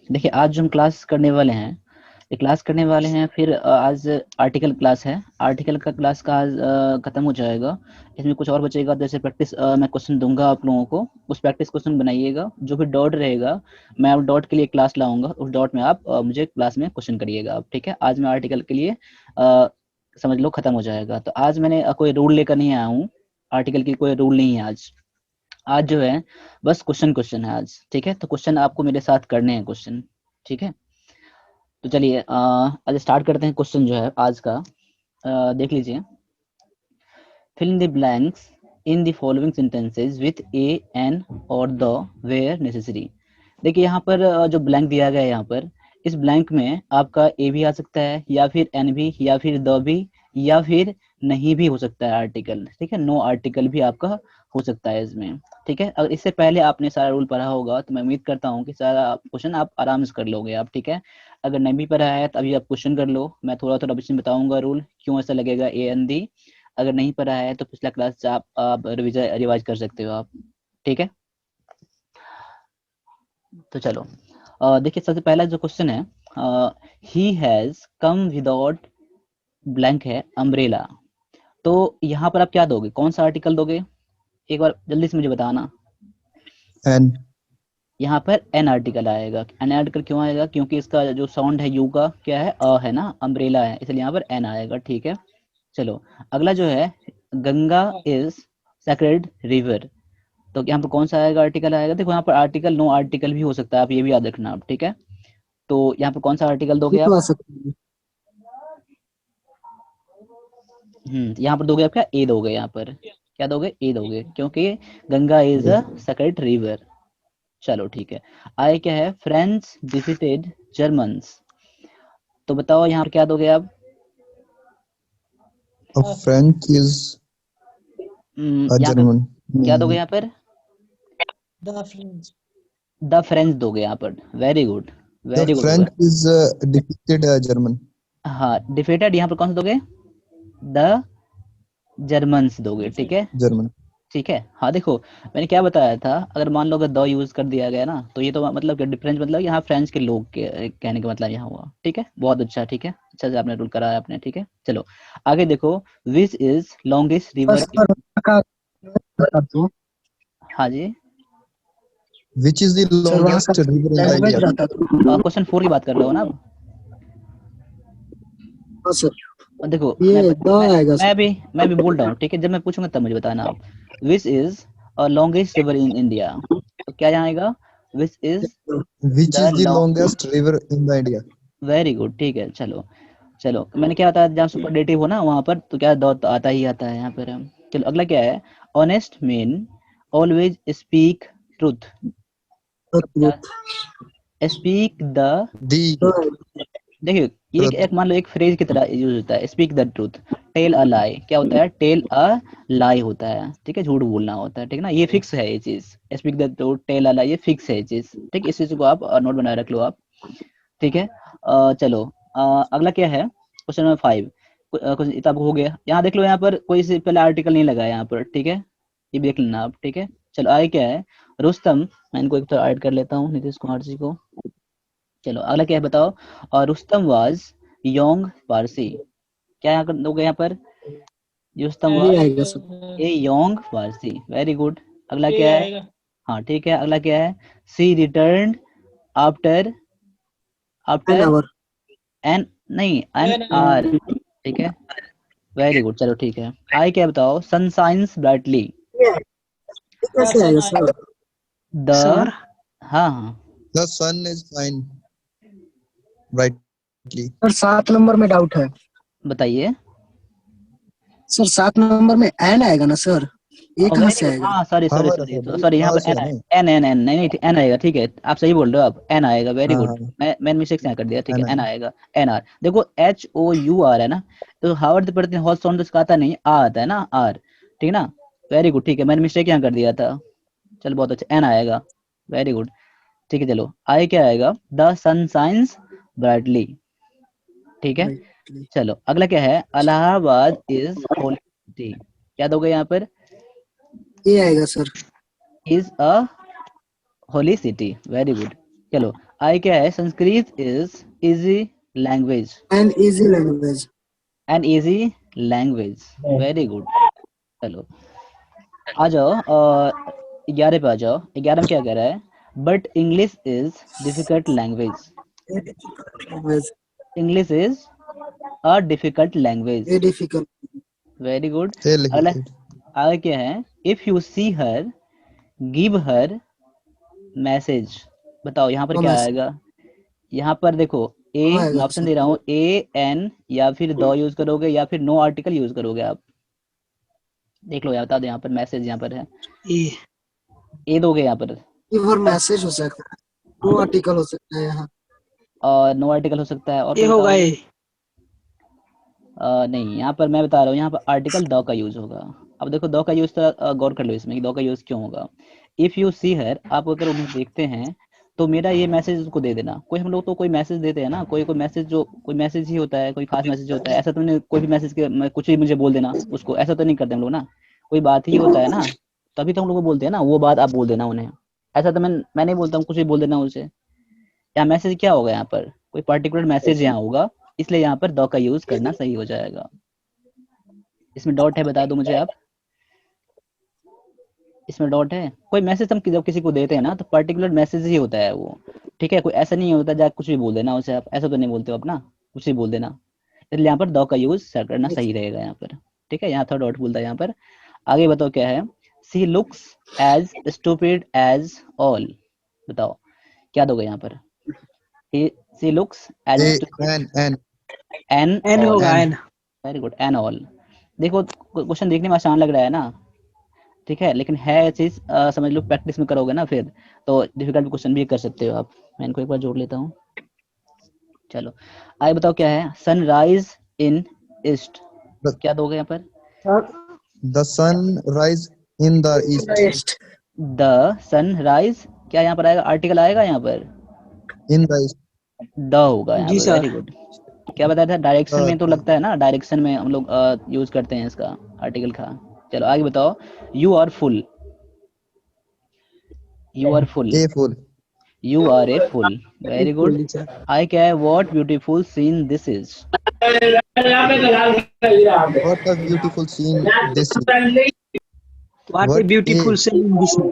देखिए आज जो हम क्लास करने वाले हैं, ये क्लास करने वाले हैं, फिर आज आर्टिकल क्लास है। आर्टिकल का क्लास का आज खत्म हो जाएगा। इसमें कुछ और बचेगा, जैसे प्रैक्टिस मैं क्वेश्चन दूंगा आप लोगों को, उस प्रैक्टिस क्वेश्चन बनाइएगा। जो भी डॉट रहेगा मैं आप डॉट के लिए क्लास लाऊंगा, उस डॉट में आप मुझे क्लास में क्वेश्चन करिएगा आप, ठीक है। आज मैं आर्टिकल के लिए समझ लो खत्म हो जाएगा। तो आज मैंने कोई रूल लेकर नहीं आया हूँ, आर्टिकल की कोई रूल नहीं है आज। आज जो है बस क्वेश्चन क्वेश्चन है आज, ठीक है। तो क्वेश्चन आपको मेरे साथ करने हैं क्वेश्चन, ठीक है। तो चलिए आज स्टार्ट करते हैं। क्वेश्चन जो है आज का देख लीजिए। Fill in the blanks in the following sentences with a an और द वेयर नेसेसरी। देखिए यहाँ पर जो ब्लैंक दिया गया है यहाँ पर, इस ब्लैंक में आपका ए भी आ सकता है, या फिर एन भी, या फिर द भी, या फिर नहीं भी हो सकता है आर्टिकल, ठीक है। नो आर्टिकल भी आपका हो सकता है इसमें, ठीक है। अगर इससे पहले आपने सारा रूल पढ़ा होगा तो मैं उम्मीद करता हूँ कि सारा क्वेश्चन आप आराम से कर लोगे आप, ठीक है। अगर नहीं भी पढ़ा है तो अभी आप क्वेश्चन कर लो, मैं थोड़ा थोड़ा बीच में बताऊंगा रूल क्यों ऐसा लगेगा ए एन दी। अगर नहीं पढ़ा है तो पिछला क्लास से आप रिवाइज कर सकते हो आप, ठीक है। तो चलो देखिए सबसे पहला जो क्वेश्चन है, he has come without blank है अम्ब्रेला। तो यहाँ पर आप क्या दोगे, कौन सा आर्टिकल दोगे, एक बार जल्दी से मुझे बताना। एन। यहाँ पर एन आर्टिकल आएगा। एन आर्टिकल क्यों आएगा, क्योंकि इसका जो साउंड है यू का क्या है, अ है ना, अम्ब्रेला है, इसलिए यहाँ पर एन आएगा, ठीक है। चलो अगला जो है, गंगा इज सेक्रेड रिवर। तो यहाँ पर कौन सा आएगा, आर्टिकल आएगा। देखो यहाँ पर आर्टिकल नो आर्टिकल भी हो सकता है, आप ये भी याद रखना आप, ठीक है। तो यहाँ पर कौन सा आर्टिकल ये दोगे तो आप। आ सकती है। यहाँ पर दोगे आप क्या, ए दोगे, यहाँ पर क्या दोगे, ए दोगे, क्योंकि Ganga is a sacred river. चलो ठीक है। आगे क्या है, फ्रेंच डिफीटेड जर्मन्स। तो बताओ यहाँ पर क्या दोगे आप। फ्रेंच इज यहाँ पे जर्मन। क्या दोगे यहाँ पर, द फ्रेंच दोगे यहाँ पर। Very good, the very good होगा। French is defeated German. हाँ डिफीटेड यहाँ पर कौन सा दोगे, द जर्मन्स दोगे, ठीक है। जर्मन। ठीक है। हाँ देखो मैंने क्या बताया था, अगर मान लो अगर द यूज कर दिया गया ना, तो ये तो मतलब कि डिफरेंस, मतलब यहाँ फ्रेंच के लोग के कहने का मतलब यहाँ हुआ, ठीक है। बहुत अच्छा, ठीक है, अच्छा से आपने रूल कराया आपने, ठीक है। चलो आगे देखो, विच इज लॉन्गेस्ट रिवर। बता दो। हाँ जी, विच इज द सर वहाँ का longest river in the language India. रहता था। क्वेश्चन 4 की बात कर रहे हो ना अब। हाँ सर, देखो ये द मैं आएगा मैं सर। भी मैं भी बोल रहा हूँ, ठीक है। जब मैं पूछूंगा तब मुझे बताना आप। Which is longest river in India. तो क्या यहाँ आएगा, which is which the is the long. Longest river in the India. Very good, ठीक है। चलो चलो मैंने क्या बताया, जहाँ सुपरलेटिव हो ना वहां पर तो क्या दौर तो आता ही आता है यहाँ पर हम। चलो अगला क्या है, honest man always speak truth. Speak the, the देखिए ये ट्रुथ। एक मान लो एक फ्रेज की तरह यूज होता है, speak the truth. Tell a lie क्या होता है, टेल अ लाई होता है, ठीक है, झूठ बोलना होता है, ठीक है ना। ये फिक्स है ये चीज, speak the truth tell a lie, ये फिक्स है ये चीज, ठीक है। इस चीज को आप नोट बनाए रख लो आप, ठीक है। चलो अगला क्या है, क्वेश्चन नंबर 5। कुछ इतना हो गया, यहाँ देख लो, यहाँ पर कोई से पहले आर्टिकल नहीं लगा है यहाँ पर, ठीक है, ये भी देख लेना आप, ठीक है। चलो आगे क्या है, रुस्तम। मैं इनको एक तो ऐड कर लेता हूँ नीतीश कुमार जी को। चलो अगला क्या है बताओ, और रुस्तम वाज योंग पारसी। क्या यहाँ कर दोगे यहाँ पर, रुस्तम ये वाज आएगा sir. A young Parsi. Very good. अगला क्या है, हाँ ठीक है, अगला क्या है, she return after, an after hour. An, नहीं एन आर, ठीक है। वेरी गुड, चलो ठीक है। आई क्या बताओ, सन साइंस ब्राइटली। ये कैसे आएगा सर? द, सर हाँ हाँ the sun is fine brightly. Sir 7 number में डाउट है। बताइए। सर 7 नंबर में एन आएगा ना सर, ये कहाँ वेरी से गुड, आएगा? हाँ सॉरी हाँ सॉरी हमारा सॉरी सर भाई सॉरी, यहाँ बाहर पर से एन है आएगा, ना। एन एन एन नहीं नहीं एन आएगा, ठीक है, आप सही बोल रहे हो, आप एन आएगा। वेरी हाँ गुड, हाँ मैं मिस्टेक से यहाँ कर दिया, ठीक है है, ना। एन आएगा, एन आर। देखो एच ओ यू आर है ना, तो हावर्ड पढ़ते हैं हॉट साउंड तो इसका आता नहीं, आ आता है ना, आर, ठीक है ना। वेरी गुड, ठीक है, मैंने मिस्टेक यहाँ कर दिया था। चलो बहुत अच्छा, एन आएगा। वेरी गुड, ठीक है। चलो आगे क्या आएगा, द सन साइंस ब्राइटली, ठीक है। ब्राइटली। चलो अगला क्या है, इलाहाबाद इज होली सिटी। क्या दोगे यहाँ पर, ये आएगा sir. Is a holy city. Very good. चलो आई क्या है? Sanskrit is easy language, An easy language. An easy language, very good. चलो आ जाओ 11 पे आ जाओ। 11 में क्या कह रहा है? But English is difficult language, A difficult language. English is a difficult language, A difficult. Very good. A लिख अगला दो। आगे क्या है? If you see her give her message, बताओ यहाँ पर No क्या message. आएगा? यहाँ पर देखो ए, No मैं आएगा ऑप्शन सर. दे रहा हूँ, ए एन या फिर द यूज करोगे या फिर नो आर्टिकल यूज करोगे आप। देख लो, यहाँ बता दो, यहाँ पर मैसेज यहाँ पर है, E. ए दोगे यहाँ पर, Give her message हो सकता है. No article हो सकता है यहाँ. और नो आर्टिकल हो सकता है, और ये कोई होगा बताओगे? ये. नहीं, यहाँ पर मैं बता रहा हूँ, यहाँ पर आर्टिकल द का यूज होगा। अब देखो द का यूज तो गौर कर लो इसमें कि द का यूज क्यों होगा। इफ यू सी हर, आप अगर उन्हें देखते हैं तो मेरा ये मैसेज उसको दे देना। कोई हम लोग तो कोई मैसेज देते हैं ना, कोई कोई मैसेज, जो कोई मैसेज ही होता है, कोई खास मैसेज होता है, ऐसा तो नहीं कोई भी मैसेज के कुछ भी मुझे बोल देना उसको, ऐसा तो नहीं करते हम लोग ना। कोई बात ही होता है ना, तभी तो हम लोग को बोलते हैं ना, वो बात आप बोल देना उन्हें। ऐसा तो मैं नहीं बोलता हूँ, कुछ भी बोल देना उसे। यहाँ मैसेज क्या होगा? यहाँ पर कोई पर्टिकुलर मैसेज यहाँ होगा, इसलिए यहाँ पर द का यूज करना सही हो जाएगा। इसमें डॉट है, बता दो मुझे आप। इसमें डॉट है। कोई मैसेज हम जब किसी को देते हैं ना, तो पर्टिकुलर मैसेज ही होता है वो, ठीक है? कोई ऐसा नहीं होता जा कुछ भी बोल देना उसे आप, ऐसा तो नहीं बोलते हो अपना, कुछ भी बोल देना। इसलिए यहाँ पर द का यूज करना सही रहेगा यहाँ पर, ठीक है? यहाँ थोड़ा डॉट बोलता है यहाँ पर। आगे बताओ क्या है? She looks as stupid as owl, बताओ क्या दोगे यहाँ पर? She looks as A stupid N an N owl, होगा N N. Very good, an owl. देखो क्वेश्चन देखने में आसान लग रहा है ना, ठीक है, लेकिन है चीज समझ लो, प्रैक्टिस में करोगे ना फिर तो डिफिकल्ट क्वेश्चन भी कर सकते हो आप। मैं इनको एक बार जोड़ लेता हूँ। चलो आगे बताओ क्या है? सनराइज इन ईस्ट, the, क्या दोगे यहाँ पर? the sun rise in the east. East. The sunrise, क्या यहाँ पर आएगा? आर्टिकल आएगा यहाँ पर, In the east. द होगा यहाँ जी पर, सर. Very good. क्या बताया था? डायरेक्शन में तो the लगता है ना, डायरेक्शन में हम लोग यूज करते हैं इसका आर्टिकल का। चलो आगे बताओ। You are full, you are full, A full. You are a full, very good. बिल्कुल सर. आई क्या है? What beautiful scene this is, What a beautiful scene this is. What a What beautiful a scene this is.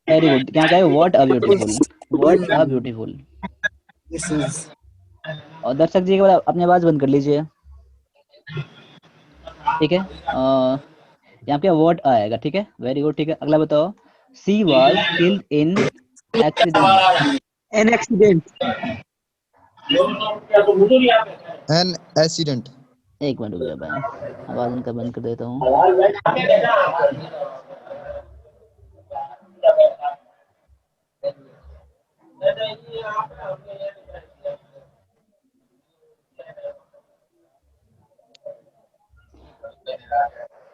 Very good. क्या क्या है? What a beautiful, what a beautiful. This is. और दर्शक जी एक बार अपनी आवाज बंद कर लीजिए, ठीक है? यहाँ पे व्हाट आएगा, ठीक है, वेरी गुड, ठीक है। अगला बताओ। She was killed in accident, An accident. an accident. एक मिनट रुक जाओ, मैं आवाज इनका बंद कर देता हूँ।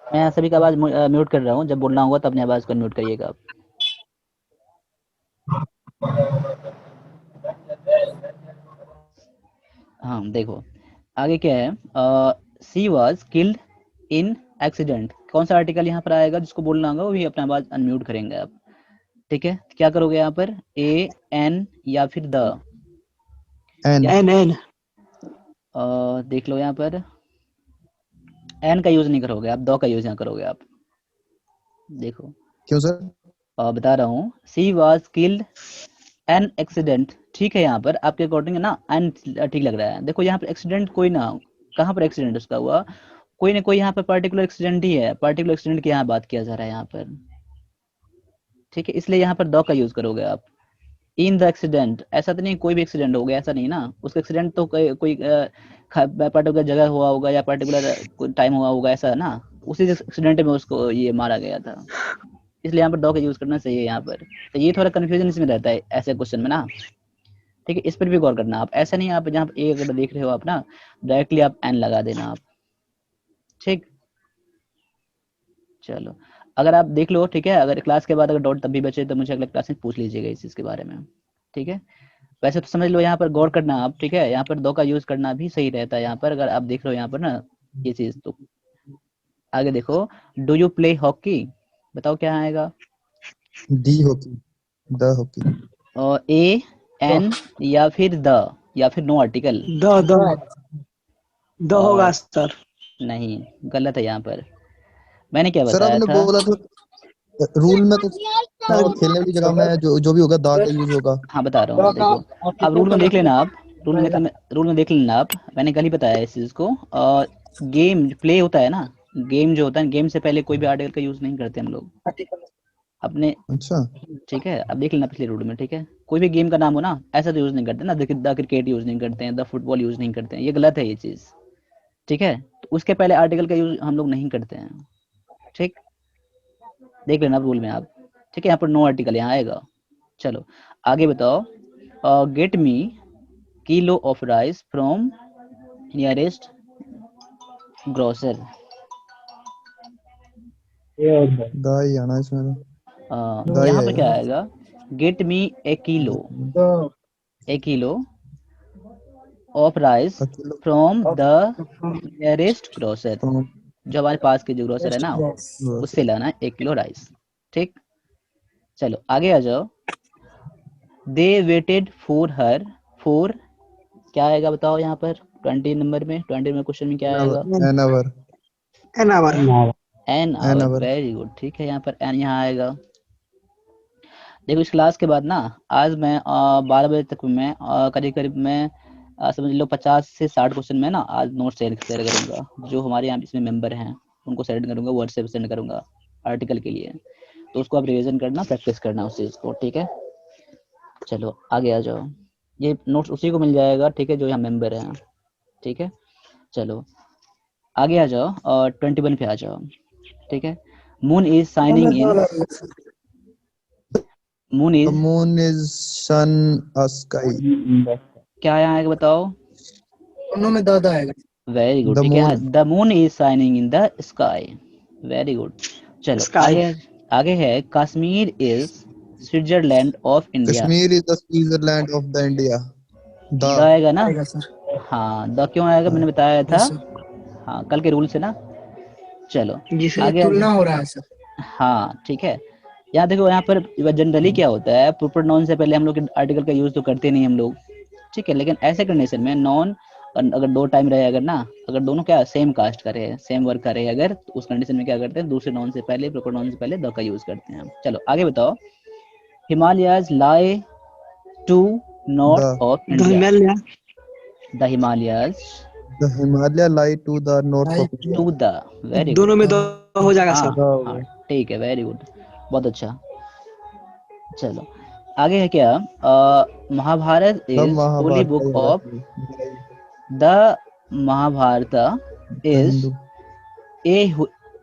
मैं सभी का आवाज म्यूट कर रहा हूँ, जब बोलना होगा तो अपनी आवाज को म्यूट करिएगा आप। हाँ देखो आगे क्या है? She was killed in accident, कौन सा आर्टिकल यहाँ पर आएगा? जिसको बोलना होगा वो भी अपना आवाज अनम्यूट करेंगे आप, ठीक है? क्या करोगे यहाँ पर? ए एन या फिर द, N N. देख लो यहाँ पर एन का यूज नहीं करोगे आप, द का यूज यहाँ करोगे आप। देखो क्यों सर? बता रहा हूँ। She was killed an accident, ठीक है? यहाँ पर आपके अकॉर्डिंग ना एन ठीक लग रहा है। देखो यहाँ पर एक्सीडेंट कोई ना, कहाँ पर एक्सीडेंट उसका हुआ? कोई ना कोई यहाँ पर पर्टिकुलर एक्सीडेंट ही है, पर्टिकुलर एक्सीडेंट की यहाँ बात किया जा रहा है यहाँ पर, ठीक है? इसलिए यहाँ पर द का यूज करोगे आप। इन द एक्सीडेंट, ऐसा तो नहीं कोई भी एक्सीडेंट हो गया, ऐसा नहीं ना। उसका एक्सीडेंट तो कोई पर्टिकुलर जगह हुआ होगा या पर्टिकुलर टाइम हुआ होगा, ऐसा है ना। उसी एक्सीडेंट में उसको ये मारा गया था, इसलिए यहाँ पर द का यूज करना चाहिए यहाँ पर। तो ये थोड़ा कंफ्यूजन इसमें रहता है ऐसे क्वेश्चन में ना, ठीक है? इस पर भी गौर करना आप। ऐसा नहीं आप जहाँ ए अगर देख रहे हो आप ना, डायरेक्टली आप एन लगा देना आप, ठीक? चलो अगर आप देख लो, ठीक है? अगर क्लास के बाद अगर डाउट तब भी बचे तो मुझे अगले क्लास में पूछ लीजिएगा इस चीज के बारे में, ठीक है? वैसे तो समझ लो, यहाँ पर गौर करना आप, ठीक है? यहाँ पर दो का यूज करना भी सही रहता है यहाँ पर, अगर आप देख रहे हो यहाँ पर ना ये चीज। तो आगे देखो। डू यू प्ले हॉकी, बताओ क्या आएगा? D hockey. The hockey. और ए एन या फिर नो आर्टिकल? द द होगा सर। नहीं, गलत है यहाँ पर। मैंने क्या सर बताया आपने था? बोला था रूल में तो था, और खेलने वाली जगह में जो जो भी होगा दा का यूज होगा। हाँ बता रहा हूँ, देखो अब रूल में देख लेना आप, रूल में देख लेना आप। मैंने कल ही बताया इस चीज़ को। गेम प्ले होता है ना, गेम जो होता है, गेम से पहले कोई भी आर्टिकल का यूज़ नहीं करते हम लोग अपने। अच्छा ठीक है, अब देख लेना पिछले रूल में। ठीक है, कोई भी गेम का नाम हो ना, ऐसा तो यूज़ नहीं करते ना, द क्रिकेट यूज़ नहीं करते हैं, द फुटबॉल यूज़ नहीं करते हैं, ये गलत है ये चीज़। ठीक है, तो उसके पहले आर्टिकल का यूज़ हम लोग नहीं करते हैं। ठीक, देख लेना रूल में आप। ठीक है, यहाँ पर नो आर्टिकल यहाँ आएगा। चलो आगे बताओ। Get me kilo of rice from nearest grocer. दा ही आना इसमें तो। दा ही यहाँ पर क्या आएगा। आएगा? Get me a kilo of rice अकेला from the nearest grocer. from जो हमारे पास के जो ग्रोसर है ना, उससे लाना है 1 किलो राइस। ठीक, चलो आगे आ जाओ। They waited for her for, क्या आएगा बताओ यहाँ पर? 20 नंबर में, 20 नंबर क्वेश्चन में क्या आएगा? an hour an hour. An an hour, hour very good. ठीक है, यहाँ पर एन यहाँ आएगा। देखो इस क्लास के बाद ना, आज मैं 12 बजे तक में करीब करीब मैं समझ लो 50 से 60 क्वेश्चन में ना आज नोट शेयर शेयर करूंगा। जो हमारे यहाँ इसमें मेंबर हैं उनको सेंड करूंगा, व्हाट्सएप सेंड करूंगा आर्टिकल के लिए। तो उसको आप रिवीजन करना, प्रैक्टिस करना उस चीज़ को। ठीक है, चलो आगे आ जाओ। ये नोट्स उसी को मिल जाएगा, ठीक है, जो यहाँ मेंबर हैं। ठीक है, चलो आगे आ जाओ और 21 पे आ जाओ। ठीक है, moon is shining in, moon the is, moon is sun a sky क्या यहाँ आएगा बताओ? दोनों में द आएगा। Very good. the ठीक है, moon the moon is shining in the sky. Very good. चलो स्काई। आगे, आगे है Kashmir is Switzerland of India. Kashmir is the Switzerland of the India the the आएगा ना? आएगा सर। हाँ, द क्यों आएगा मैंने बताया था। Yes sir. हाँ, कल के रूल से ना। चलो जी सर। ये आगे आ तुलना जाओ। हो रहा है सर। हाँ ठीक है, यहाँ देखो, यहाँ पर जनरली क्या होता है, प्रोपर नाउन से पहले हम लोग आर्टिकल का यूज तो करते नहीं हम लोग। ठीक है, लेकिन ऐसे कंडीशन में नॉन अगर दो टाइम रहे, अगर ना, अगर दोनों क्या सेम कास्ट का रहे, सेम वर्क का रहे अगर, तो उस कंडीशन में क्या करते हैं, दूसरे नाउन से पहले, प्रोपर नाउन से पहले द का यूज करते हैं। चलो आगे बताओ। Himalayas lie to north the of the India. Himalaya. The Himalayas the Himalaya lie to the north of India to the, very good. दोनों में दो हो जाएगा हाँ सर। हाँ ठीक है, वेरी गुड, बहुत अच्छा। चलो आगे है क्या? Mahabharata the is holy Mahabharata book ही होगा ऑफ, इसमें। The Mahabharata the is Hindu a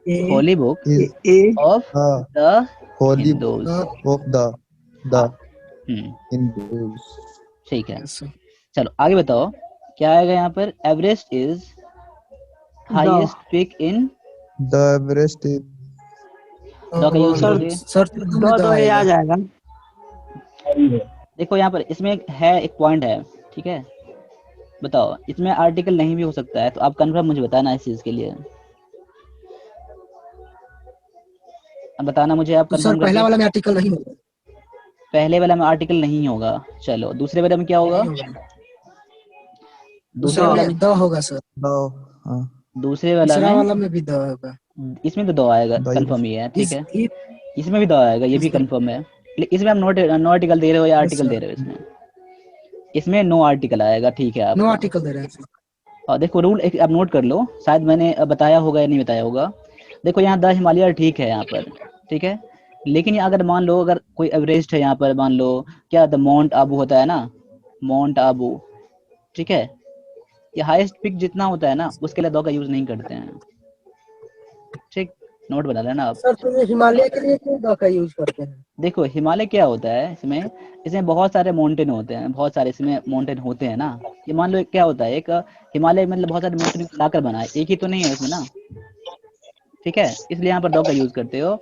a holy book is a of the the holy book Hindus. of the हाँ, Hindus ठीक है। Yes sir. चलो आगे बताओ, क्या आएगा यहाँ पर? Everest is the highest peak in, the Everest is the का यूज सर करोगे? सर दोनों में द दो ये आ आएगा। जाएगा। देखो यहाँ पर इसमें एक पॉइंट है। ठीक है, बताओ, इसमें आर्टिकल नहीं भी हो सकता है, तो आप कंफर्म मुझे बताना इस चीज के लिए। अब बताना मुझे आप तो सर कंफर्म पहला करके। वाला में आर्टिकल नहीं होगा। पहले वाला में आर्टिकल नहीं होगा। चलो दूसरे वाले में क्या होगा? नहीं होगा। दूसरे दूसरे वाले में में, द होगा सर। the हाँ दूसरे वाला तीसरा में, वाला में भी द होगा। इसमें तो दो आएगा, the कंफर्म ही है। ठीक इस है, इसमें भी दो आएगा, ये भी कंफर्म है। लेकिन इसमें आप नो आर्टिकल दे रहे हो या आर्टिकल दे रहे हो? इसमें, इसमें नो आर्टिकल आएगा। ठीक है नो आपका। आर्टिकल दे रहे हैं सर। और देखो रूल एक आप नोट कर लो, शायद मैंने बताया होगा या नहीं बताया होगा। देखो यहाँ द हिमालय ठीक है यहाँ पर, ठीक है, लेकिन ये अगर मान लो अगर कोई एवरेस्ट है यहाँ पर, मान लो क्या द माउंट आबू होता है ना, माउंट आबू। ठीक है, ये हाईएस्ट पिक जितना होता है ना, उसके लिए दो का यूज नहीं करते हैं। ठीक, नोट बना लेना आप। सर तो ये हिमालय के लिए क्यों द का यूज करते हैं? देखो हिमालय क्या होता है इसमें, इसमें बहुत सारे माउंटेन होते हैं, बहुत सारे इसमें माउंटेन होते हैं ना। ये मान लो क्या होता है, एक हिमालय मतलब बहुत सारे माउंटेन मिलाकर बना है, एक ही तो नहीं है उसमें ना। ठीक है, इसलिए यहाँ पर दो का यूज करते हो।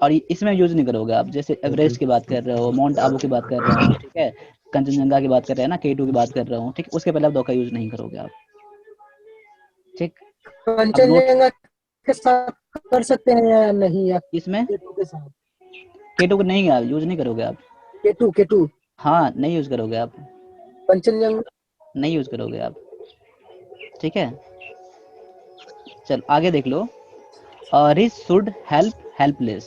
और इसमें यूज नहीं करोगे आप, जैसे एवरेस्ट की बात कर रहे हो, माउंट आबू की बात कर रहा हूँ, ठीक है, कंचनजंगा की बात कर रहे हैं ना, K2 की बात कर रहा हूँ, ठीक, उसके पहले आप दो का यूज नहीं करोगे आप। ठीक, अब नोट, कंचनजंगा के साथ कर सकते हैं या नहीं, या इसमें केटू के साथ? K2 को नहीं आप यूज नहीं करोगे आप। केटू केटू हाँ, नहीं यूज करोगे आप, कंचनजंगा। नहीं यूज करोगे आप, ठीक है। चल आगे देख लो। Rich should help helpless.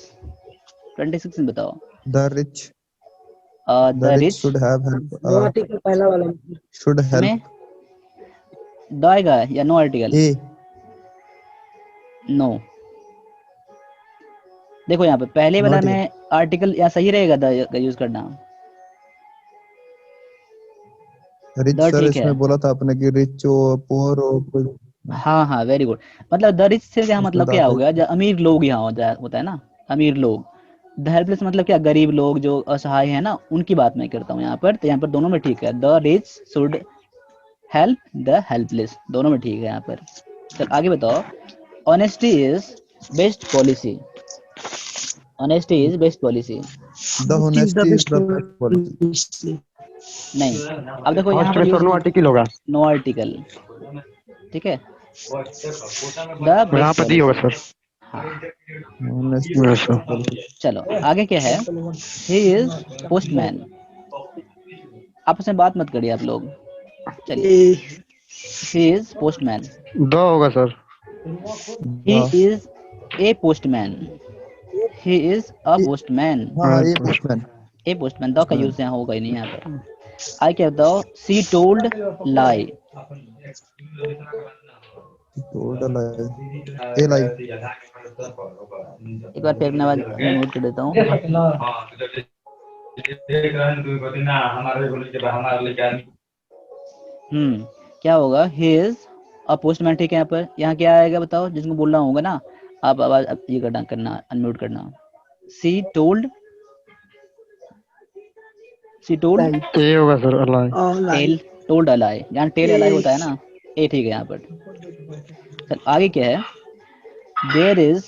26 में बताओ। The rich the rich should have help no article पहला वाला। should help इसमें द आएगा या नो आर्टिकल? ए नो। देखो यहाँ पे पहले वाला Not में आर्टिकल या सही रहेगा द यूज करना। रिच द सर ठीक है। इसमें बोला था आपने कि रिच हो पुअर हो कोई हाँ हाँ, वेरी गुड। मतलब द रिच से क्या उसमें मतलब क्या डाल हो गया, जो अमीर लोग यहाँ होता है ना, अमीर लोग। द हेल्पलेस मतलब क्या, गरीब लोग जो असहाय है ना, उनकी बात मैं करता हूँ यहाँ पर। तो यहाँ पर दोनों में ठीक है, the rich should help the helpless, दोनों में ठीक है यहाँ पर। चल आगे बताओ। Honesty is best policy. Honesty is best policy. The honesty is the best policy policy. नहीं, अब देखो यहाँ फर्स्ट पर में सर यूज नो आर्टिकल होगा, नो आर्टिकल, ठीक है। द यहाँ बेस्ट पर दी होगा पॉलिसी। सर। हाँ, honesty is the yes best sir. Policy चलो आगे क्या है। He is postman. आपस में बात मत करिए आप लोग, चलिए। ए ही इज पोस्टमैन। द होगा sir. He the is a postman. He is a postman. हाँ ये post postman A postman, the का यूज यहाँ होगा ही नहीं यहाँ पर। आई क्या बताओ। सी टोल्ड लाई। टोटल ए लाई एक बार फिर अपने आवाज नोट कर देता हूँ। क्या होगा, ही इज अ पोस्टमैन, ठीक है। यहाँ पर यहाँ क्या आएगा बताओ, जिसको बोलना होगा ना, आप आवाज अब ये करना अनम्यूट करना। सी टोल्ड, सी टोल्ड ए होगा सर। अल्लाह। टेल, टोल्ड अलाई, यहाँ टेल अलाई होता है ना, ए ठीक है यहाँ पर। चल आगे क्या है। There is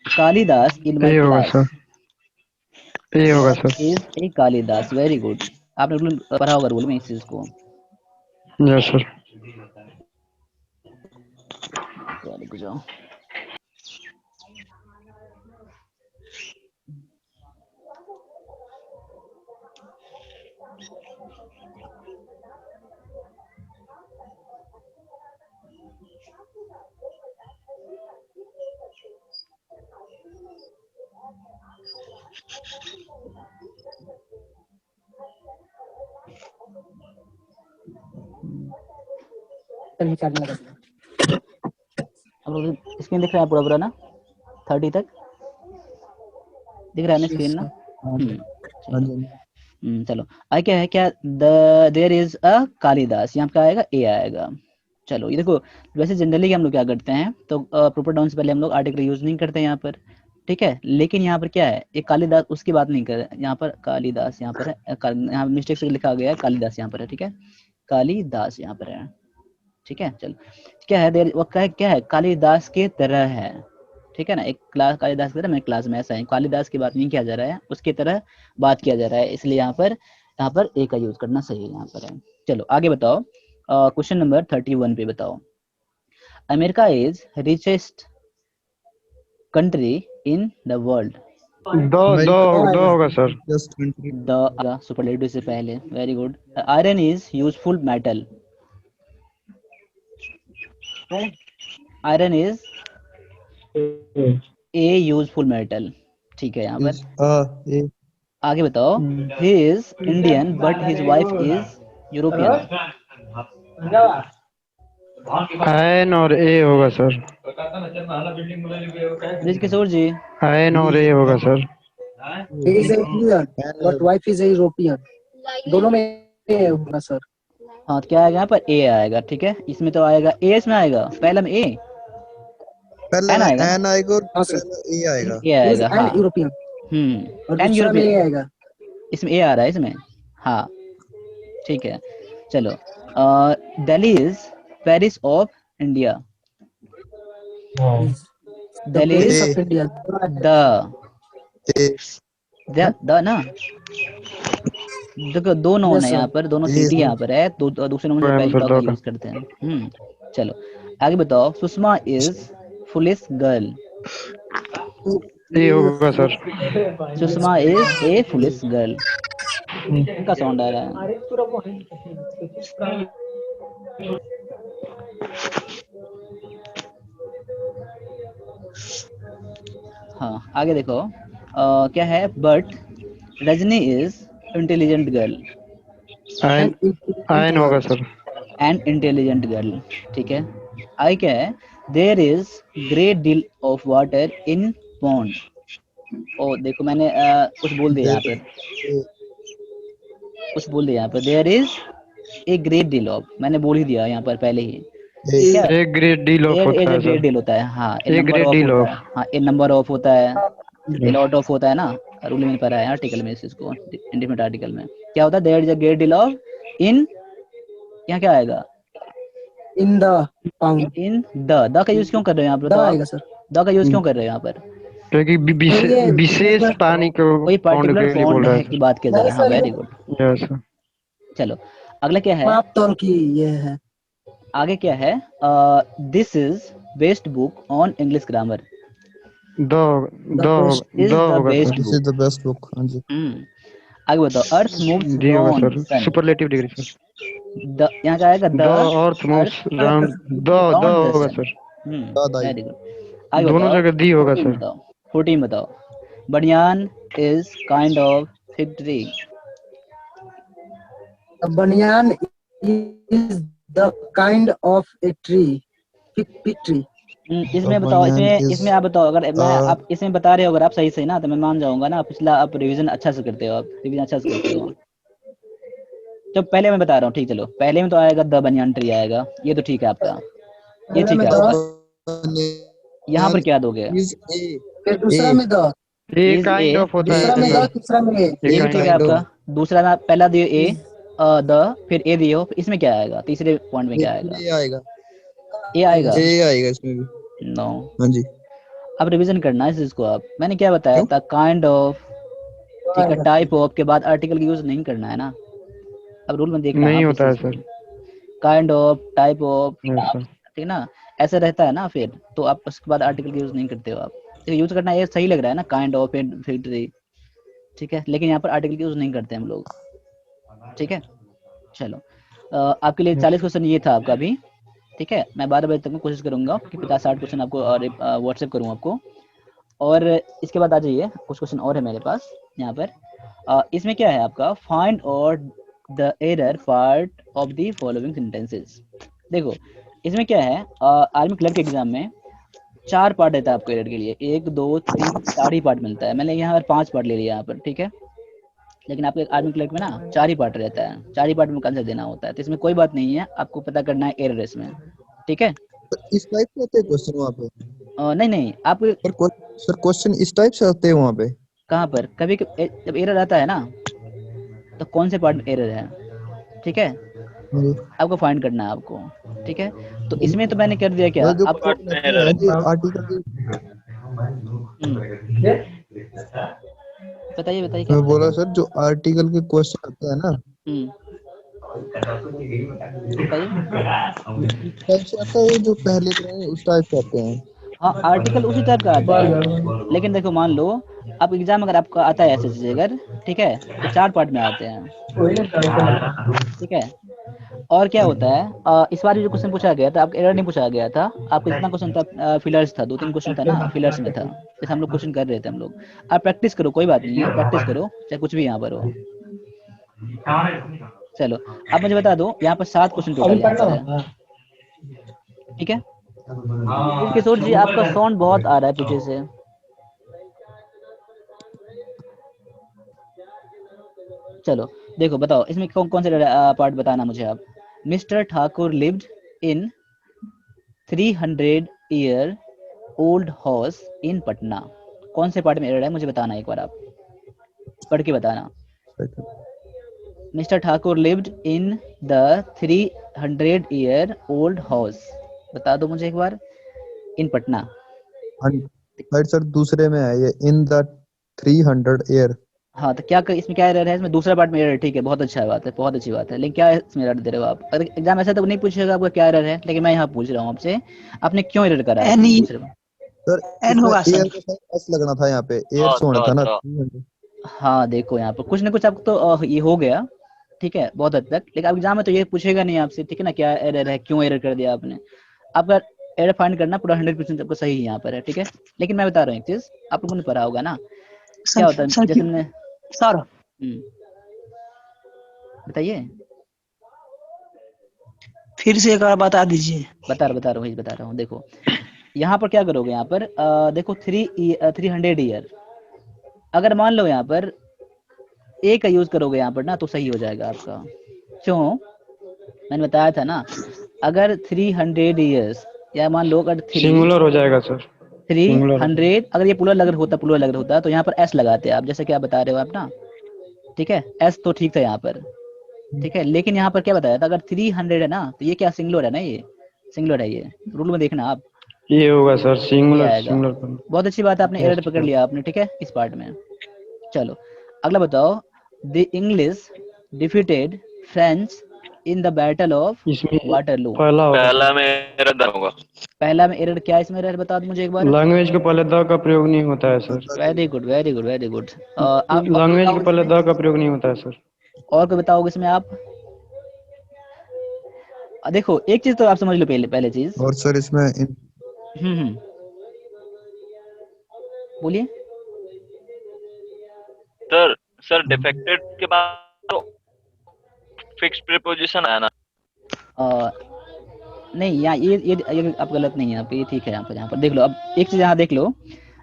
Kalidas in my a होगा क्लास। सर। ए होगा there sir. Is a Kalidas, very good. आपने रूल पढ़ा होगा रूल में इस चीज को। Yes sir. रुक जाओ। अब लोग स्क्रीन दिख रहा है पूरा पूरा ना, 30 तक दिख रहा है ना स्क्रीन ना? हाँ चलो जी चलो आगे क्या है, क्या देयर इज अ कालिदास, यहाँ पे क्या आएगा, ए आएगा। चलो ये देखो, वैसे जनरली हम लोग क्या करते हैं, तो प्रॉपर डाउन से पहले हम लोग आर्टिकल यूज नहीं करते यहाँ पर, ठीक है। लेकिन यहाँ पर क्या है, एक कालिदास, उसकी बात नहीं कर रहे यहाँ पर। कालिदास यहाँ पर है, यहाँ मिस्टेक से लिखा गया है कालिदास यहाँ पर है, ठीक है। कालिदास यहाँ पर है, ठीक है। चलो क्या है, देर वो क्या है, कालिदास के तरह है, ठीक है ना। एक क्लास कालिदास की तरह, मैं क्लास में ऐसा है, कालिदास की बात नहीं किया जा रहा है, उसकी तरह बात किया जा रहा है, इसलिए यहाँ पर ए का यूज करना सही है यहाँ पर है। चलो आगे बताओ। क्वेश्चन नंबर 31 पे बताओ। America is richest country in the world. The होगा sir. Just country the superlative से पहले, very good. Iron is useful metal. Iron is a useful metal, ठीक है यहाँ पर। इज ए आगे बताओ। He is Indian but his wife is European. An or a होगा sir. Brij Kishore ji. An or a होगा sir. He is a Indian, but wife is a European. दोनों में ए होगा सर। हाँ तो क्या आएगा यहाँ पर, ए आएगा, ठीक है। इसमें तो आएगा ए, इसमें आएगा पहला में ए, पहले एन आएगा ना, एन आएगा और हाँ सर। पहले ए आएगा ए He is आएगा, हाँ। an European और एन दूसरा में ए यूरोपियन, आएगा। इसमें ए आ रहा है इसमें, हाँ ठीक है। चलो Delhi is Paris of India. The Delhi Paris is of India. A the ना, देखो दो नॉन Yes है sir. यहाँ पर, दोनों ये सिटी यहाँ पर है, दूसरे नॉन में पहले सर द का दो का। यूज करते हैं। चलो आगे बताओ। Sushma is foolish girl. A होगा sir. Sushma is a foolish girl. इनका साउंड आ रहा है। हाँ आगे देखो, क्या है, but Rajni is intelligent girl an an होगा सर। एंड इंटेलिजेंट गर्ल, ठीक है। आई क्या है, there is great deal of water in pond. ओ देखो मैंने कुछ बोल दिया यहाँ पर, कुछ बोल दिया यहाँ पर, there is a great deal of, मैंने बोल ही दिया यहाँ पर पहले ही। क्या है? एक ग्रेट डील ऑफ ए होता है ग्रेट सर। डील होता है, हाँ ए एक नंबर ग्रेट ऑफ डील होता ऑफ। है, हाँ ए नंबर ऑफ होता है, ए लॉट ऑफ होता है ना, रूल में पढ़ा है आर्टिकल में इसको, इंडिपेंडेंट आर्टिकल में क्या होता है, there is a great deal of in, यहाँ क्या आएगा, in the pound, in the का यूज क्यों कर रहे हो यहाँ पर, द तो आएगा आप सर। द का यूज क्यों कर रहे हो यहाँ पर, क्योंकि विशेष पानी को कोई पौंड पर्टिकुलर के लिए बोल पॉन्ड रहा है है की सर। बात किया जा रहा है, हाँ वेरी गुड। Yes sir. चलो अगला क्या है, माप तौल की ये है। आगे क्या है, this is best book on English grammar, दो दो इज दो द होगा best sir. This is the best book. हाँ जी। आगे बताओ, अर्थ मूव्स डी होगा round sir. Sun, superlative degree sir. The यहाँ क्या आएगा, the the earth moves round दो राउंड द होगा सन, सर। दादाई। Very good. आगे दोनों बताओ, जगह दी होगा 14 सर। बताओ, 14 बताओ, banyan is kind of fig tree, banyan is the kind of a tree, fig tree. इसमें बताओ, इसमें आप बताओ, अगर मैं आप इसमें बता रहे हो अगर आप सही से ना, तो मैं मान जाऊंगा ना, पिछला आप रिवीजन अच्छा से करते हो, आप रिवीजन अच्छा से करते हो। तो पहले मैं बता रहा हूँ, ठीक, चलो पहले में तो आएगा द बनियान ट्री आएगा, ये तो ठीक है आपका, ये ठीक है आपका। यहाँ पर क्या दोगे, फिर दूसरा में the, A is kind A, of होता दूसरा है में सर। द, तीसरा में ए। ये भी ठीक है आपका, दूसरा ना पहला दियो ए, द फिर ए दियो, इसमें क्या आएगा, तीसरे पॉइंट में क्या आएगा, ये आएगा, ए आएगा, ये आएगा इसमें भी। नो। हाँ जी। अब रिवीजन करना है इस चीज को, आप मैंने क्या बताया था, काइंड ऑफ, ठीक है, टाइप ऑफ के बाद आर्टिकल की यूज नहीं करना है ना, अब रूल में देखना नहीं आप होता है sir. Kind of, type of, yes sir. ठीक ना, ऐसा रहता है ना, फिर तो आप उसके बाद आर्टिकल की यूज नहीं करते हो आप, तो यूज करना ये सही लग रहा है ना, काइंड ऑफ फैक्ट्री, ठीक है, लेकिन यहाँ पर आर्टिकल की यूज नहीं करते हम लोग, ठीक है। चलो आपके लिए 40 क्वेश्चन ये था आपका भी, ठीक है। मैं 12 बजे तक में कोशिश करूंगा कि 50-60 क्वेश्चन आपको व्हाट्सएप करूँ आपको, और इसके बाद आ जाइए, कुछ क्वेश्चन और है मेरे पास यहाँ पर। इसमें क्या है आपका, फाइंड और the error part of the following sentences. देखो इसमें क्या है, आर्मी क्लर्क के एग्जाम में 4 पार्ट रहता है आपको एरर के लिए, 1 2 3 4 ही पार्ट मिलता है, मैंने यहाँ पर 5 पार्ट ले लिया यहाँ पर, ठीक है, लेकिन आपके आर्मी क्लर्क में ना 4 ही पार्ट रहता है, 4 ही पार्ट में आंसर देना होता है, तो इसमें कोई बात नहीं है, आपको पता करना है एरर इसमें, ठीक है। तो इस टाइप से आते हैं क्वेश्चन वहाँ पे? नहीं आप पर सर क्वेश्चन इस टाइप से आते हैं वहाँ पे? कहाँ पर, कभी जब एरर आता है ना, तो कौन से पार्ट में एरर है, ठीक है, आपको फाइंड करना है आपको, ठीक है। तो इसमें तो मैंने कर दिया क्या आपको, आर्टिकल बताइए क्या मैं बोला सर, जो आर्टिकल के क्वेश्चन आते हैं ना, बताइए, टाइप से आता है, जो पहले तरह उस टाइप से आते हैं। हाँ आर्टिकल उसी टाइप का आता है, लेकिन देखो मान लो आप एग्जाम अगर आपका आता है ऐसे अगर, ठीक है, तो 4 पार्ट में आते हैं, ठीक है। और क्या होता है, इस बार जो क्वेश्चन पूछा गया था, आपका एरर नहीं पूछा गया था, आपका जितना क्वेश्चन था फिलर्स था, 2-3 क्वेश्चन था ना फिलर्स में था, जैसे हम लोग क्वेश्चन कर रहे थे हम लोग, आप प्रैक्टिस करो, कोई बात नहीं है, प्रैक्टिस करो, चाहे कुछ भी यहाँ पर हो। चलो अब मुझे बता दो, यहाँ पर 7 क्वेश्चन टोटल है, ठीक है। किशोर जी आपका साउंड बहुत आ रहा है पीछे से, चलो देखो बताओ इसमें कौन से पार्ट बताना मुझे आप। Mister Thakur lived in 300 year old house in Patna, कौन से पार्ट में एरर है मुझे बताना, एक बार आप पढ़ के बताना। Mister Thakur lived in the 300 year old house, बता दो मुझे एक बार, इन पटना। सर दूसरे में है ये, इन द 300 ईयर। हाँ तो क्या इसमें क्या एरर है, इसमें दूसरा पार्ट में एरर, ठीक है, बहुत अच्छा बात है, बहुत अच्छी बात है, लेकिन क्या इसमें एरर दे रहे हो आप, अगर एग्जाम ऐसा तो नहीं पूछेगा आपका क्या एरर है, लेकिन मैं यहाँ पूछ रहा हूँ आपसे, आपने क्यों एरर करा है दूसरे में? एन होगा सर। एस लगना था यहाँ पे, एयर से होना था ना। हाँ देखो यहाँ पर कुछ ना कुछ आपको तो ये हो गया, ठीक है, बहुत हद तक। लेकिन अब एग्जाम में तो ये पूछेगा नहीं आपसे, ठीक है ना, क्या एरर है, क्यों एरर कर दिया आपने। आपका एरर फाइंड करना पूरा 100% आपको सही यहाँ पर है, ठीक है। लेकिन मैं बता रहा हूँ एक चीज, आप लोगों ने पढ़ा होगा ना, क्या होता है सर जैसे मैंने सर बताइए। फिर से एक बार बता दीजिए। बता रहा हूँ देखो, यहाँ पर क्या करोगे, यहाँ पर देखो 300 ईयर, अगर मान लो यहाँ पर ए का यूज करोगे यहाँ पर ना, तो सही हो जाएगा आपका। क्यों, मैंने बताया था ना, अगर 300 ईयर्स, या मान लो अगर सिंगुलर हो जाएगा सर, सिंगुलर। 300, अगर ये प्लूरल अगर होता तो यहाँ पर एस लगाते आप, जैसे कि आप बता रहे हो आप ना, ठीक है, एस तो ठीक था यहाँ पर, ठीक है। लेकिन यहाँ पर क्या बताया था, अगर 300 है ना, तो ये क्या सिंगुलर है ना, ये सिंगुलर है, ये रूल में देखना आप, ये होगा सर, ये सिंगुलर आएगा। सिंगुलर। बहुत अच्छी बात है, आपने एरर Yes, पकड़ लिया आपने, ठीक है, इस पार्ट में। चलो अगला बताओ, the English defeated French in the battle of इसमें वाटरलू। पहला होगा पहला सर। मेरा द होगा। पहला में एरर क्या है, इसमें एरर बता दो मुझे एक बार। लैंग्वेज के पहले द का प्रयोग नहीं होता है sir. Very good very good very good. Language के पहले द का प्रयोग नहीं होता है सर। और कोई बताओगे इसमें आप। देखो एक चीज तो आप समझ लो, पहले चीज। और सर इसमें बोलिए। सर डिफेक्टेड के बाद तो फिक्स प्रीपोजिशन है ना। नहीं, यहाँ ये आप गलत नहीं है, आप ये ठीक है। यहाँ पर देख लो, अब एक चीज यहाँ देख लो,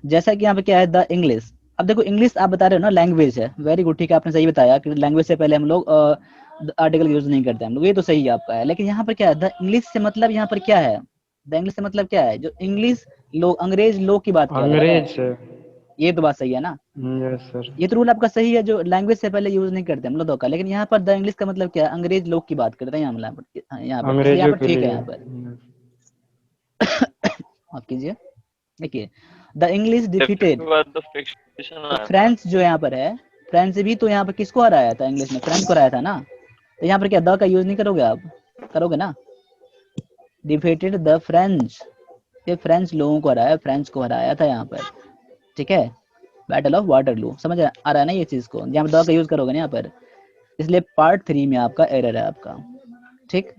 जैसा कि यहाँ पे क्या है, द इंग्लिश। अब देखो इंग्लिश आप बता रहे हो ना, लैंग्वेज है, वेरी गुड, ठीक है, आपने सही बताया कि लैंग्वेज से पहले हम लोग आर्टिकल यूज नहीं करते हम लोग, ये तो सही है आपका है। लेकिन यहाँ पर क्या है, द इंग्लिश से मतलब यहाँ पर क्या है, द इंग्लिश से मतलब क्या है, जो इंग्लिश लोग, अंग्रेज लोग की बात कर रहे हैं, अंग्रेज से। ये तो बात सही है ना। Yes sir. ये तो रूल आपका सही है, जो लैंग्वेज से पहले यूज नहीं करते हम लोग का। लेकिन यहाँ पर द इंग्लिश का मतलब क्या है, अंग्रेज लोग की बात करते हैं यहाँ पर, इसलिए यहाँ अंग्रेजों पर के ठीक है। लिए। यहाँ पर आप कीजिए, देखिए, द इंग्लिश डिफीटेड, के बाद तो फिक्स प्रीपोजिशन तो आया था। फ्रेंच जो यहाँ पर है, फ्रेंच भी तो यहाँ पर किसको हराया था, इंग्लिश में फ्रेंच को हराया था ना। तो यहाँ पर क्या द का यूज नहीं करोगे आप, करोगे ना। डिफीटेड द फ्रेंच, ये फ्रेंच लोगों को हराया, फ्रेंच को हराया था यहाँ पर, ठीक है, बैटल ऑफ वाटरलू। समझ आ रहा है ना ये चीज को, यहाँ पर द का यूज करोगे ना यहाँ पर, इसलिए पार्ट 3 में आपका एरर है आपका, ठीक।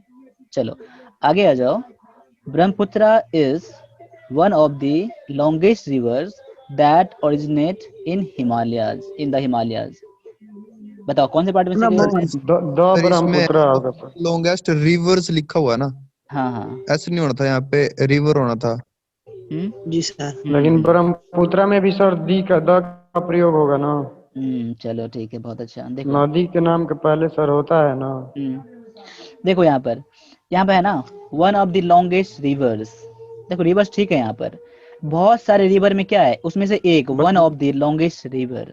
चलो आगे आ जाओ। Brahmaputra is one of the longest reverse that originate in Himalayas, बताओ कौन से पार्ट में से गए इसमें? द सर इसमें ब्रह्मपुत्र होगा सर। लॉन्गेस्ट रिवर्स लिखा हुआ है ना, हाँ ऐसे नहीं होना था, यहाँ पे रिवर होना था। जी सर। लेकिन ब्रह्मपुत्र में भी सर द का प्रयोग होगा ना। चलो ठीक है, बहुत अच्छा। देखो नदी के नाम के पहले सर होता है ना। देखो यहाँ पर है ना, one of the longest reverse. देखो रिवर्स ठीक है, यहाँ पर बहुत सारे रिवर में क्या है, उसमें से एक, one of the longest river,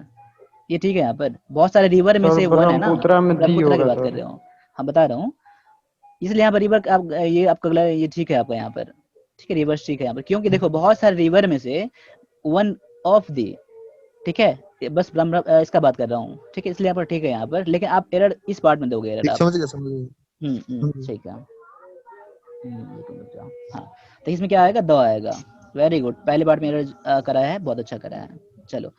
ये ठीक है। यहाँ पर बहुत सारे रिवर में सर से वन है ना, ब्रह्मपुत्र में दी ब्रह्मपुत्र की होगा बात सर। कर रहे हो, हाँ बता रहा हूँ। इसलिए यहाँ पर रिवर आप ये आपका अगला ये ठीक है आपका यहाँ पर, ठीक है, रिवर्स ठीक है यहाँ पर, क्योंकि देखो बहुत सारे रिवर में से वन ऑफ द, ठीक है, ये बस इसका बात कर रहा हूँ, ठीक है, इसलिए यहाँ पर ठीक है यहाँ पर। लेकिन आप एरर इस पार्ट में दोगे एरर ठीक, आप। समझ गया। ठीक है। हाँ, तो इसमें क्या आएगा, द आएगा। वेरी गुड, पहले पार्ट में एरर करा है, बहुत अच्छा करा है। चलो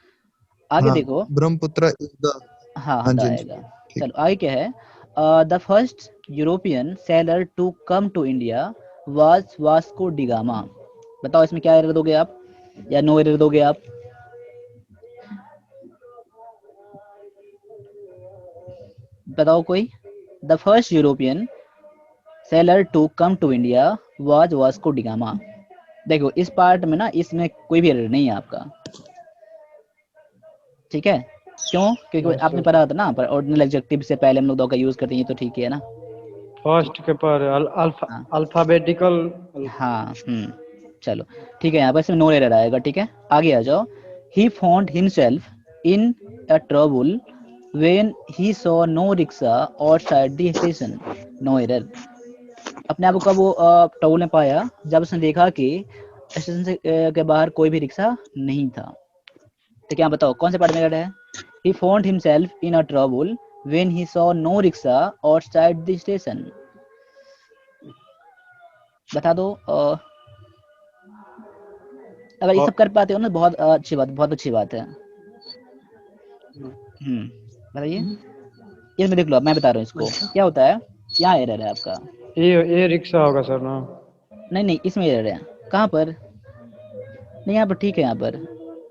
आगे हाँ, देखो। ब्रह्मपुत्र इज द, हाँ हाँ द जी आएगा। ठीक। चलो आगे क्या है, the first European sailor to come to India was Vasco da Gama. बताओ इसमें क्या एरर दोगे आप, या नो एरर दोगे आप। बताओ कोई। The first European sailor to come to India was Vasco da Gama. देखो इस पार्ट में ना, इसमें कोई भी एरर नहीं है आपका, ठीक है। क्यों, क्योंकि आपने पढ़ा था ना, पर ऑर्डिनल एडजेक्टिव से पहले हम लोग दो का यूज करते हैं, तो ठीक है ना। फर्स्ट के पर हाँ अल्फाबेटिकल। हाँ चलो ठीक है, यहाँ पर इसमें नो एरर आएगा, ठीक है। आगे आ जाओ। He found himself in a trouble when he saw no rickshaw outside the station, no error. अपने आप को वो ट्रबल में पाया जब उसने देखा कि स्टेशन से के बाहर कोई भी रिक्शा नहीं था। तो क्या बताओ कौन से पार्ट में एरर है। He found himself in a trouble when he saw no rickshaw outside the station, बता दो। अगर ये सब कर पाते हो ना, बहुत अच्छी बात है। बताइए, इसमें देख लो, अब मैं बता रहा हूँ इसको क्या होता है। यहाँ एरर है आपका, ये रिक्शा होगा सर ना? नहीं इसमें एरर है। कहाँ पर? नहीं यहाँ पर ठीक है, यहाँ पर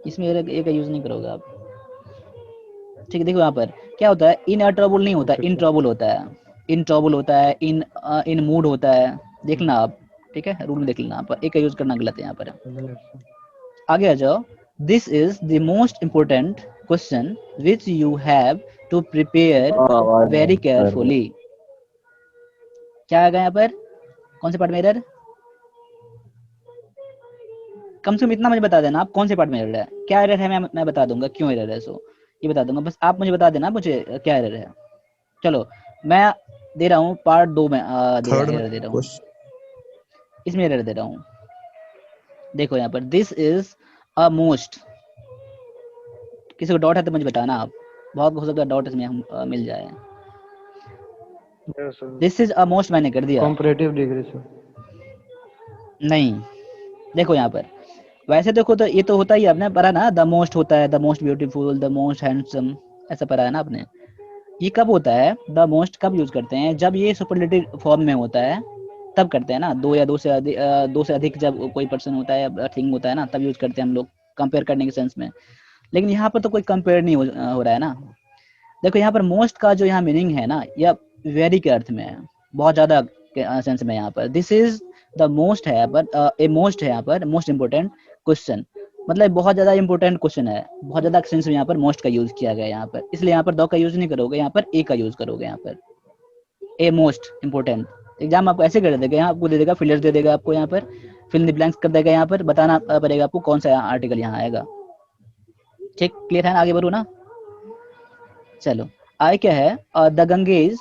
इसमें एरर ए का यूज नहीं करोगे आप। ठीक है, देखो यहाँ पर क्या होता है, इन ट्रबल नहीं होता, इन ट्रबल होता है, इन ट्रबल होता है, इन मूड होता है। देख लेना आप, ठीक है, रूल में देख लेना। यहाँ पर ए का यूज करना गलत है यहाँ पर। आगे आ जाओ। This is the most important question which you have to prepare very carefully. क्या आ गया यहाँ पर? कौन से पार्ट में एरर? कम से कम इतना मुझे बता देना आप कौन से पार्ट में एरर है। क्या एरर है मैं बता दूंगा क्यों एरर है, सो ये बता दूंगा, बस आप मुझे बता देना मुझे क्या एरर है। चलो मैं दे रहा हूँ पार्ट 2 में एरर दे रहा हूँ, इसमें एरर दे रहा हूँ। देखो यहाँ पर दिस इज अ मोस्ट, किसी को डॉट है तो मुझे बताना आप, बहुत हो सकता है डॉट इसमें हम मिल जाए। दिस इज अ मोस्ट मैंने कर दिया, कॉम्परेटिव डिग्री सर। नहीं देखो यहाँ पर वैसे देखो तो ये तो होता ही, आपने पढ़ा ना, द मोस्ट होता है, the most beautiful, the most handsome, ऐसा पढ़ा है ना आपने। ये कब होता है, द मोस्ट कब यूज करते हैं? जब ये सुपरलेटिव फॉर्म में होता है तब करते हैं ना, दो या दो से अधिक जब कोई पर्सन होता है या थिंग होता है ना, तब यूज करते हैं हम लोग कंपेयर करने के सेंस में। लेकिन यहाँ पर तो कोई कंपेयर नहीं हो रहा है ना। देखो यहाँ पर मोस्ट का जो यहाँ मीनिंग है ना, यह वेरी के अर्थ में है, बहुत ज्यादा सेंस में। यहाँ पर दिस इज द मोस्ट है, पर ए मोस्ट है यहाँ पर, मोस्ट इंपोर्टेंट क्वेश्चन, मतलब बहुत ज्यादा इंपॉर्टेंट क्वेश्चन है, बहुत ज्यादा सेंस में यहाँ पर मोस्ट का यूज किया गया है यहाँ पर, इसलिए यहाँ पर दो का यूज नहीं करोगे, यहाँ पर ए का यूज करोगे। यहाँ पर ए मोस्ट इंपोर्टेंट। एग्जाम आपको ऐसे कर देगा, यहाँ आपको दे देगा फिलर्स दे देगा आपको, यहाँ पर फिल इन द ब्लैंक्स कर देगा, यहाँ पर बताना पड़ेगा आपको कौन सा आर्टिकल यहाँ आएगा। ठीक, क्लियर है ना? आगे बढ़ो ना। चलो आई क्या है, the Ganges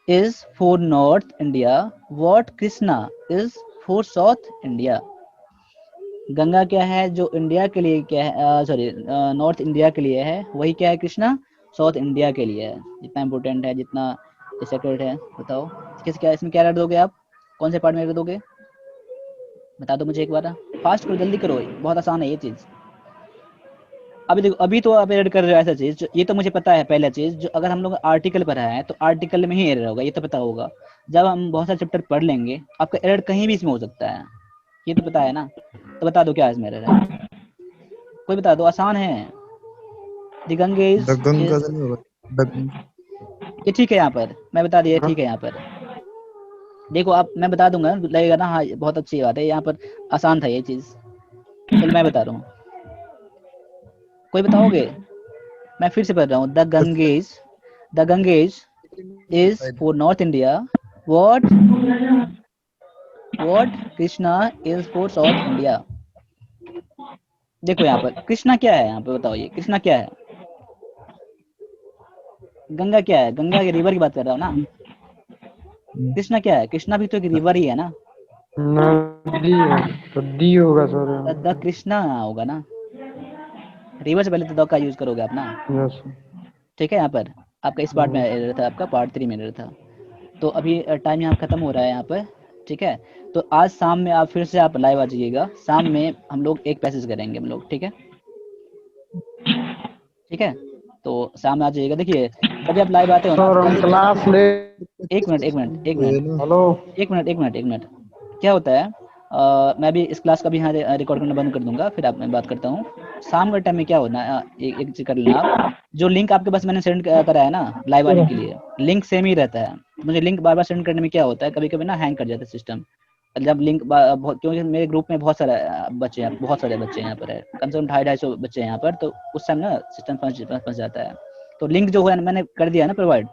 is for north India, what Krishna is for south India. Ganga क्या है जो इंडिया के लिए क्या है, सॉरी नॉर्थ इंडिया के लिए है, वही क्या है कृष्णा साउथ इंडिया के लिए है। जितना इंपॉर्टेंट है, जितना सेक्रेट है, बताओ किस क्या इसमें क्या एड दोगे आप, कौन से पार्ट में एड दोगे, बता दो मुझे एक बार, फास्ट करो, जल्दी करो, बहुत आसान है ये चीज। अभी देखो, अभी तो आप एड कर रहे हो ऐसा चीज, ये तो मुझे पता है पहला चीज, जो अगर हम लोग आर्टिकल पढ़ा है तो आर्टिकल में ही एरर होगा, ये तो पता होगा। जब हम बहुत सारे चैप्टर पढ़ लेंगे आपका एरर कहीं भी इसमें हो सकता है, ये तो पता है ना। तो बता दो क्या इसमें एरर है, कोई बता दो, आसान है। द गंगेज, ये ठीक है यहाँ पर, मैं बता दिया ठीक है यहाँ पर। देखो आप, मैं बता दूंगा लगेगा ना, हाँ बहुत अच्छी बात है, यहाँ पर आसान था ये चीज। चलो मैं बता रहा हूँ, कोई बताओगे? मैं फिर से पढ़ रहा हूँ, the Ganges is for north India, what Krishna is for south India. देखो यहाँ पर कृष्णा क्या है, यहाँ पे बताओ, ये कृष्णा क्या है, गंगा क्या है, गंगा के रिवर की बात कर रहा हूँ ना। कृष्णा क्या है, कृष्णा भी तो एक रिवर ही है ना। नदी है तो डी होगा सर। द कृष्णा होगा ना, रिवर से पहले तो द का यूज करोगे आप ना। यस ठीक है, यहाँ पर आपका इस पार्ट में एरर था, आपका पार्ट 3 में एरर था। तो अभी टाइम यहाँ खत्म हो रहा है यहाँ पर, ठीक है। तो आज शाम में आप फिर से आप लाइव आ जाइएगा, शाम में हम लोग एक पैसेज करेंगे हम लोग, ठीक है ठीक है। तो शाम में आ जाइएगा, देखिए जब आप लाइव आते हो सर हम ना, क्लास ले। एक मिनट हेलो क्या होता है, मैं भी इस क्लास का भी यहाँ रिकॉर्ड करना बंद कर दूंगा, फिर आप मैं बात करता हूँ। शाम के टाइम में क्या होना, एक चीज कर लेना आप, जो लिंक आपके पास मैंने सेंड करा है ना लाइव आने के लिए, लिंक सेम ही रहता है। मुझे लिंक बार बार सेंड करने में क्या होता है, कभी कभी ना हैंग कर जाता है सिस्टम, जब लिंक क्योंकि मेरे ग्रुप में बहुत सारे बच्चे हैं, बहुत सारे बच्चे यहाँ पर है, कम से कम 250-250 बच्चे हैं यहाँ पर, तो उस टाइम ना सिस्टम फंस जाता है। तो लिंक जो है मैंने कर दिया ना प्रोवाइड,